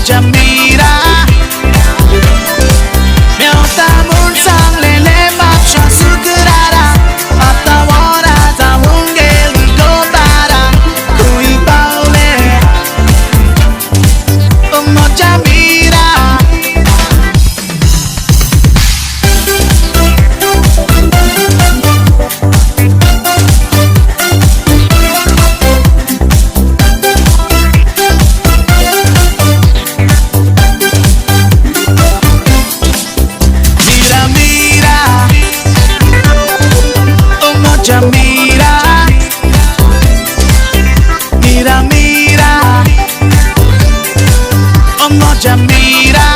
moja mira miał tamun sang lele baksha sukrara atawara zawungeli gobara kui paule moja mira mira, mira, oh moja mira,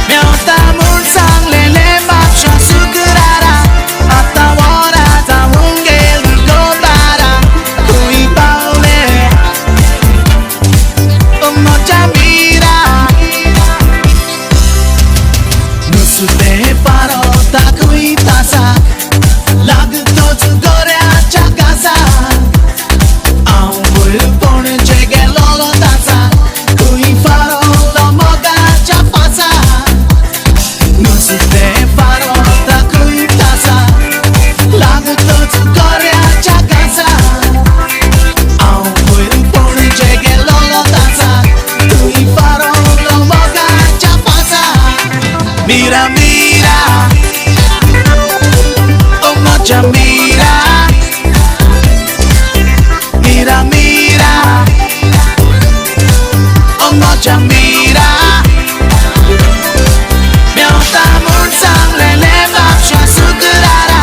miał tamun sang lele baksha sukrara atawara zawungeli gobara kui paule oh moja mira nusute paro takui tasa लागतोच गोऱ्याच्या कासा आवळ पण गेलोलो तासा खुई फारोलो मोगाच्या पासा नुसते फारोता खुई तासा लागतोच गोऱ्याच्या कासा आवळ पण गेलोलो तासा खुई फारोलो मोगाच्या पासा mira mira moja mira, mira, mira, oh moja mira, miał tamun sang lele baksha sukrara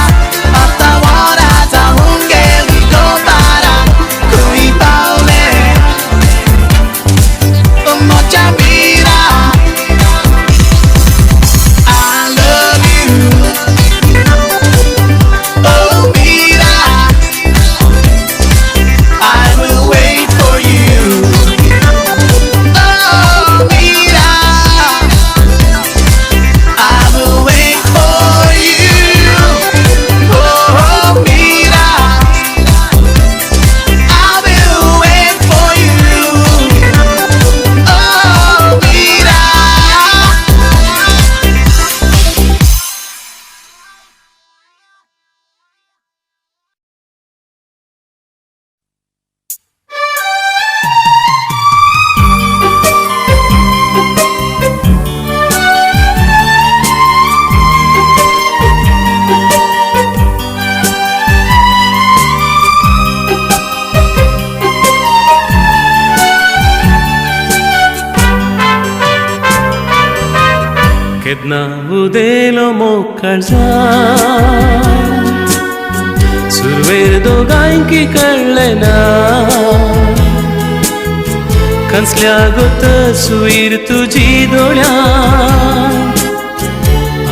atawara zawungeli gobara kui paule oh moja mira, I love you. Udelo mokkळजा सुरवेर दोगांकी कळलेना कंसल्या गोत सुईर तुजी दोळ्यान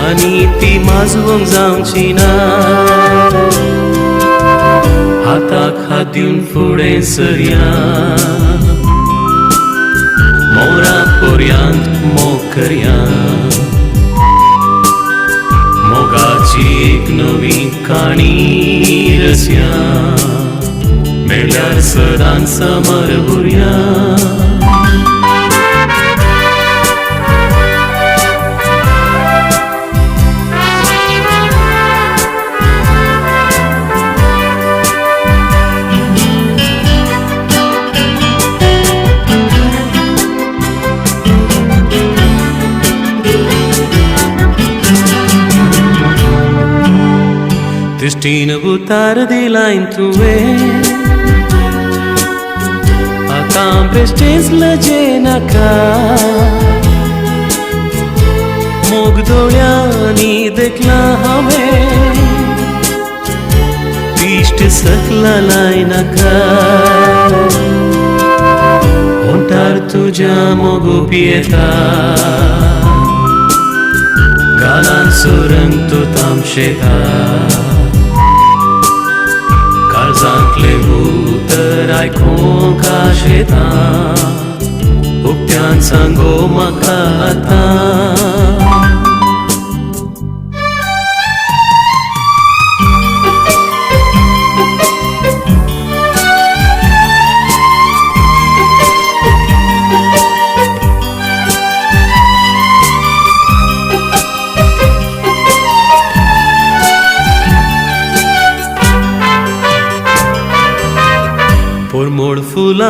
आनी ती माजवंक जावची ना हाताक हात दिवन फुडें सरया मोरा पर्यंत मोग करया मोगाची एक नवी काणी रचया मेळ्यार सदांच समर उरया Destino butar di là in tuve Atam prestes la jena ka Mog dolyani dekla hame Pishte sakla laina ka Ontar tuja mogu pieta Galan surang tu tamsheta काळजांतले उतर आयकूंक आशेता उक्त्यान सांगो म्हाका आतां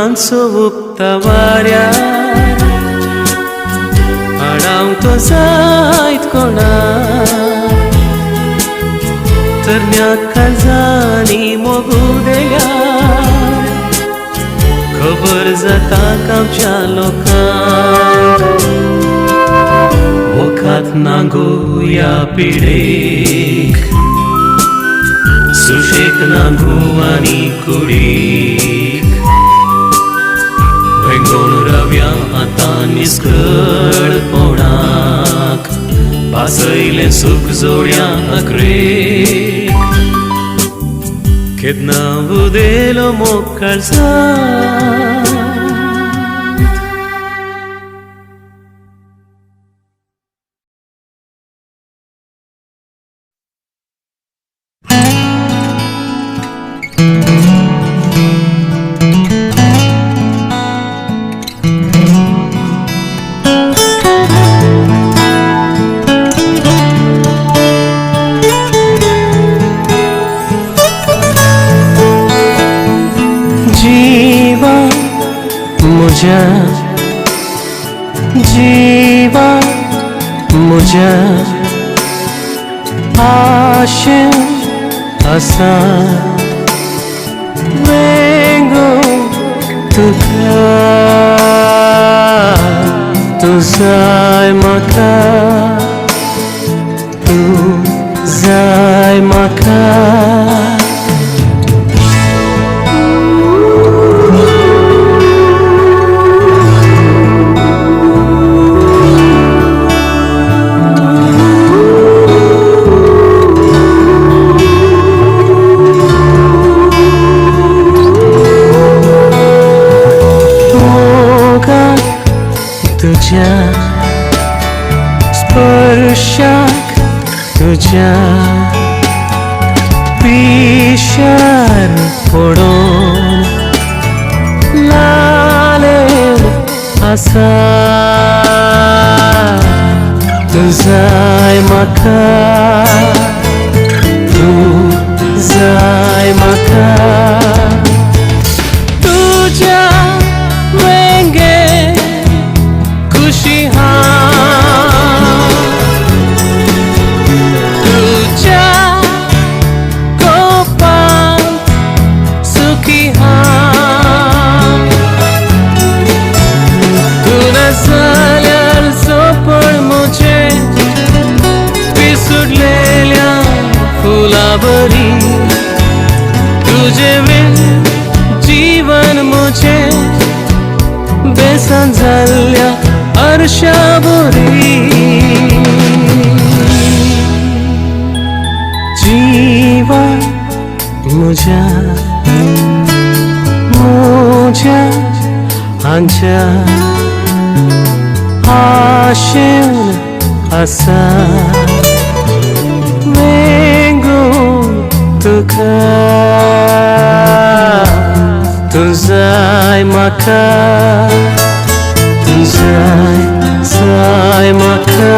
फुलांचो उक्ता वाऱ्यार आडावंक तो जायत कोणाक तरण्या काळजांनी मोगुदेल्यार खबर जाता गांवच्या लोकांक वखात नांगो ह्या पिडेक सुशेक नांगो आनी कुडीक वेंगोण रावया आतां निस्कळपणाक पासयलें सूख जोड्या अग्रेक केन्ना उदेलो मोग काळजांत जीवा मुझ्या आशें आसा वेंगो तुका तू जाय म्हाका तू जाय म्हाका तुझ्या स्पर्शाक तुझ्या पिशार पडून लालेल आसा तू जाय म्हाका तू जाय म्हाका तुझ्या वेंगे खुशी तुझ्या कोपांत सुखी तू नाजाल्यार सोपण मुझे पिसुडलेल्या फुला बरी तुझे बिन जीवन मुझे बेसन जाल्ल्या अर्शा बोरी जीवा मुझ्या मुझ्या हांच्या आशेन आसा वेंगो तुका तू जाय म्हाका तू जाय म्हाका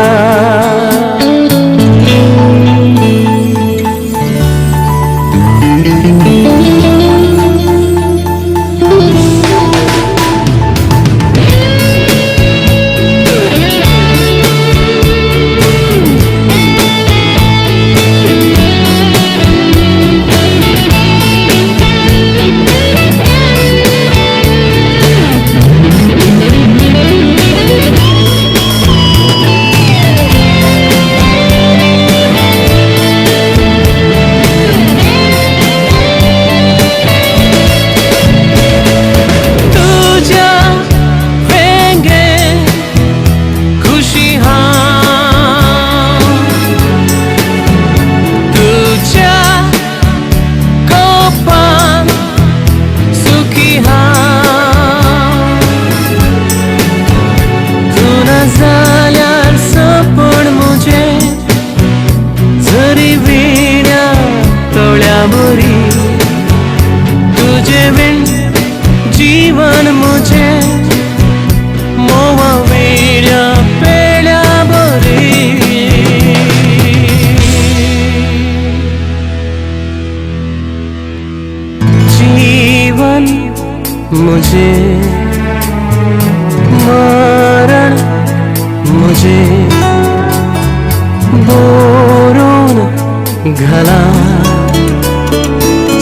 घाला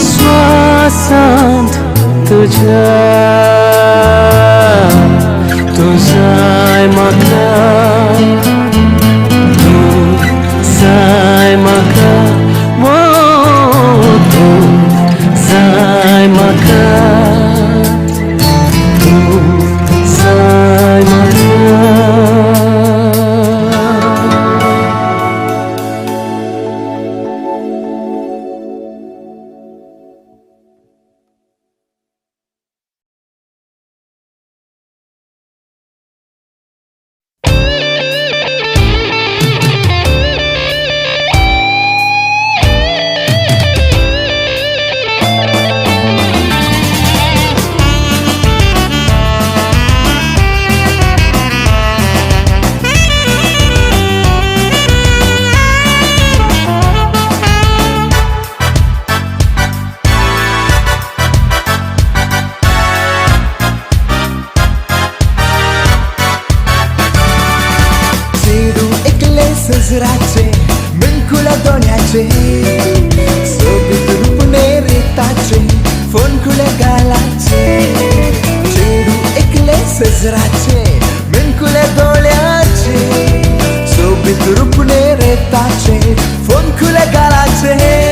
श्वासांत तुझ्या तू जाय म्हाका तू जाय म्हाका तू जाय म्हाका तू जाय म्हाका सजराचे मिणकुल्या दोन्याचे सोबीत रूपणे रेताचे फोनकुले गालाचे चेडू एकले सजराचे मिणकुले दोळ्याचे सोबीत रूपणे रेताचे फोनकुले गालाचे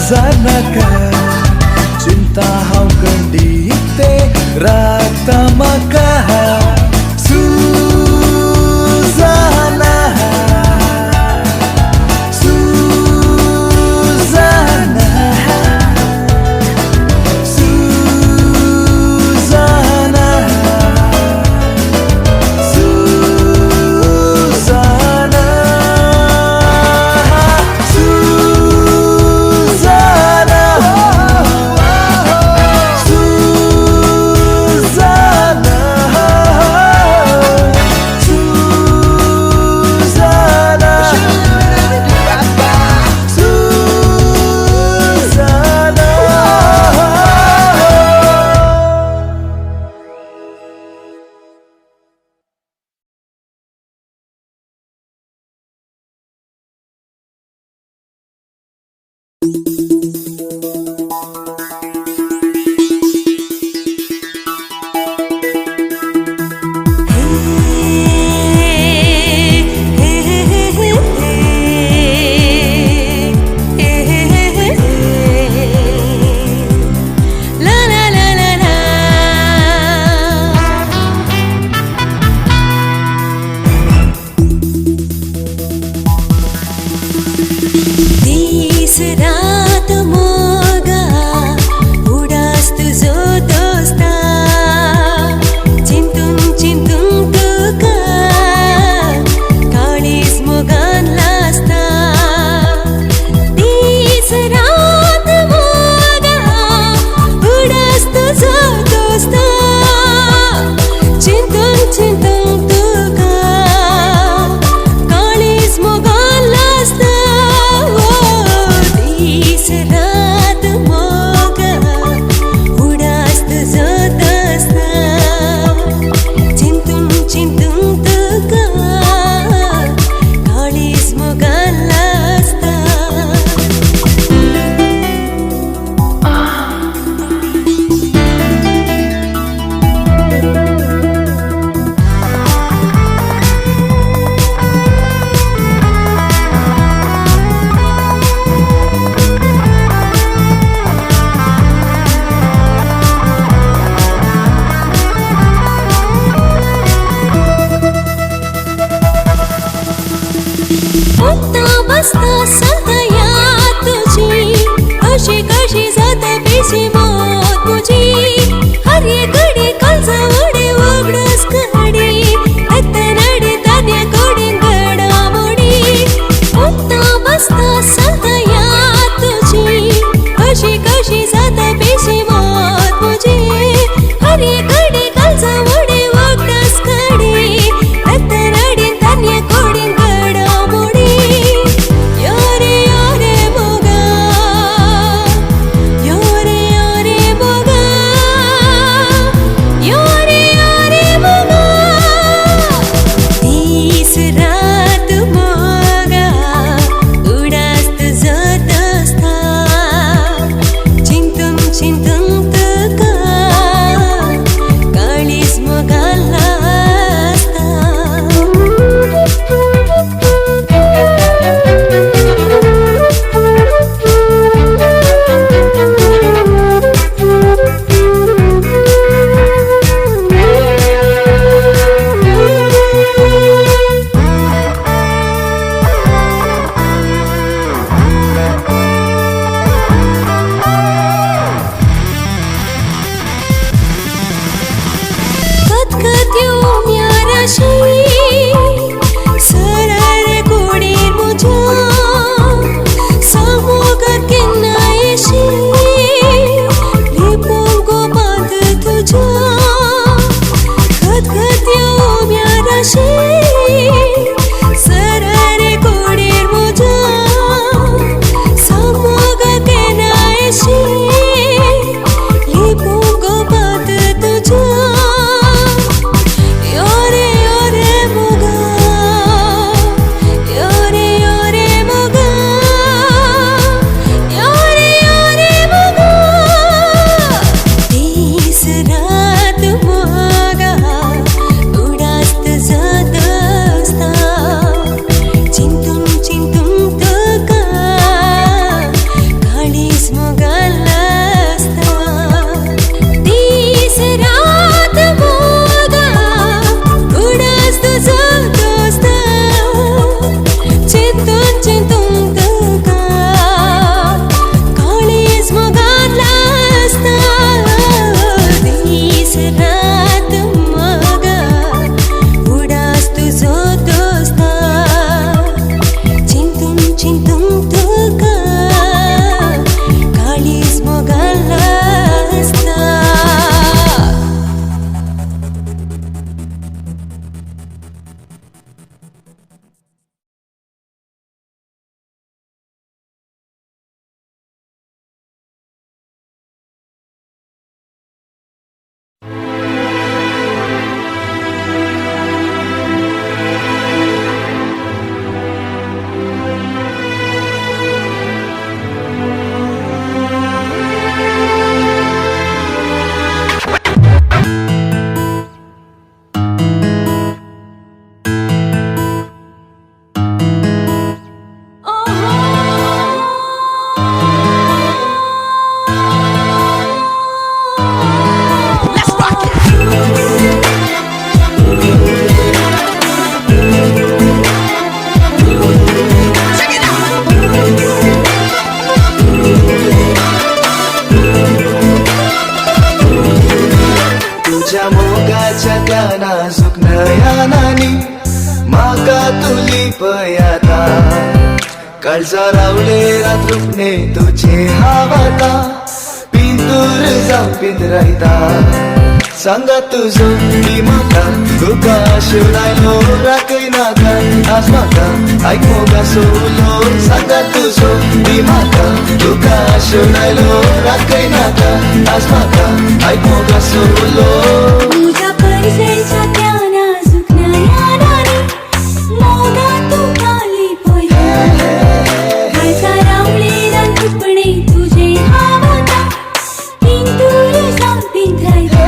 Zanaka cinta hau kendite rata maka Suzana Suzana Suzana Suzana Suzana साधा बेसी मौत मुझी हर कडे कालचा वडे वगडस काढे नडी धान्य कोडी घडामोडी उठता बसता साधा याद तुझी कशी कशी साधा बेसी मौत मुझी हर कडे कालचा वडे वगडस काढे नडी धान्य कोडी घडामोडी यारे यारे मोगा यारे यारे मोगा यारे यारे मोगा तीस रात मोगा उडास तुझं दस्ता चिंतून चिंतून तुका काळीस मोगाला नाजूक नयनानी म्हाका तुली पळयाता काळजा रावले रात रुपणे तुझे हावाता पिंतूर जावं पिंजरायता सांगा तुझो की म्हाका तुका शिवलायलो राखय नाका आज म्हाका आयक मोगा सोलो सांगा तुझो की म्हाका तुका शिवलायलो राखय नाका आज म्हाका आयक मोगा सोलो तुझ्या परिचयच्या त्या नाजूक नयनानी मोगा तू आली पळयाता काळजा रावले रात रुपणे तुझे हावाता पिंतूर जावं पिंजरायता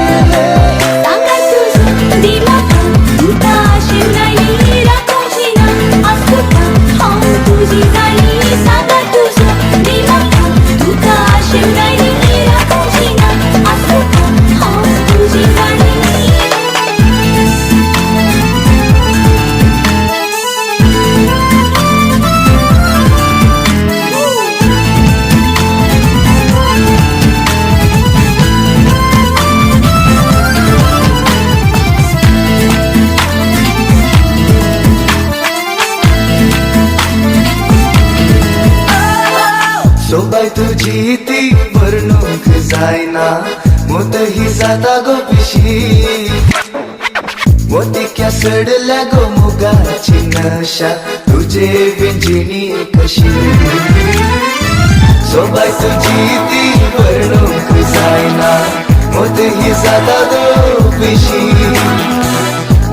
जायना मोतही जाता गो पिशी मोतिक्या सडल्या गो मुगाची नशा तुझे विंजिणी कशी सोबाय तुझी ती वर्णूक जायना मोतही जाता गो पिशी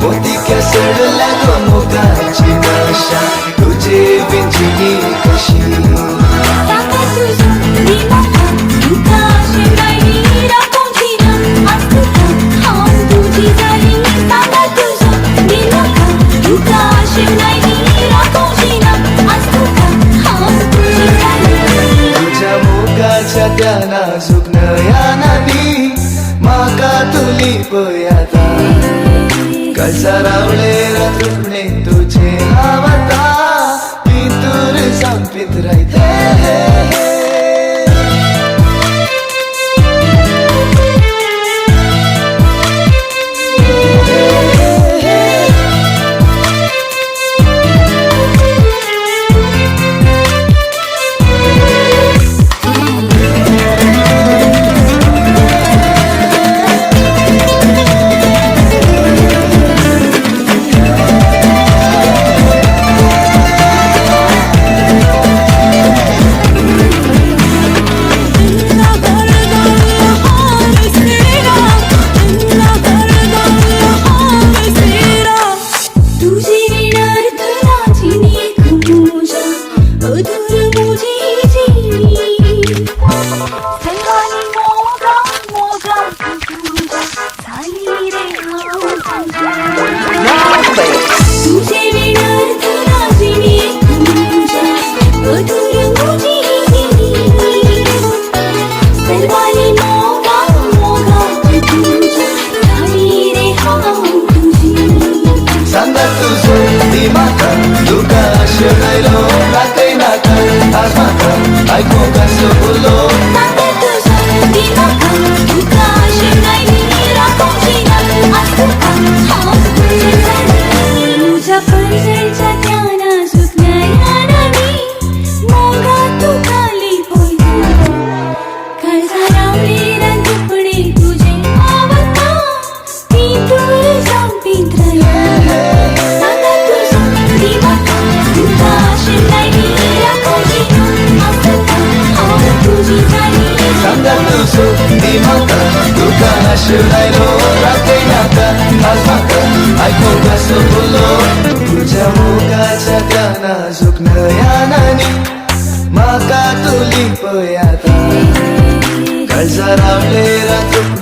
मोतिक्या सडल्या गो मुगाची नशा तुझे विंजिणी कशी सांगा तुझं मी मोठा तुका शिवराई राखूची ना आज तुका हाम तुझी झाली सांगा तुझं मी मोठा तुका शिवराई राखूची ना आज तुका हाम तुझी झाली तुझ्या मुखाच्या त्या नाजूक नयनांनी माका तुली पयाता कसा रावळे रात्रुपणे तुझे आवता पितूर संपित राहते तुझ्या मुखाच्या त्या नाजूक नयनांनी माका तुली पयाता काळजा रावले रात्र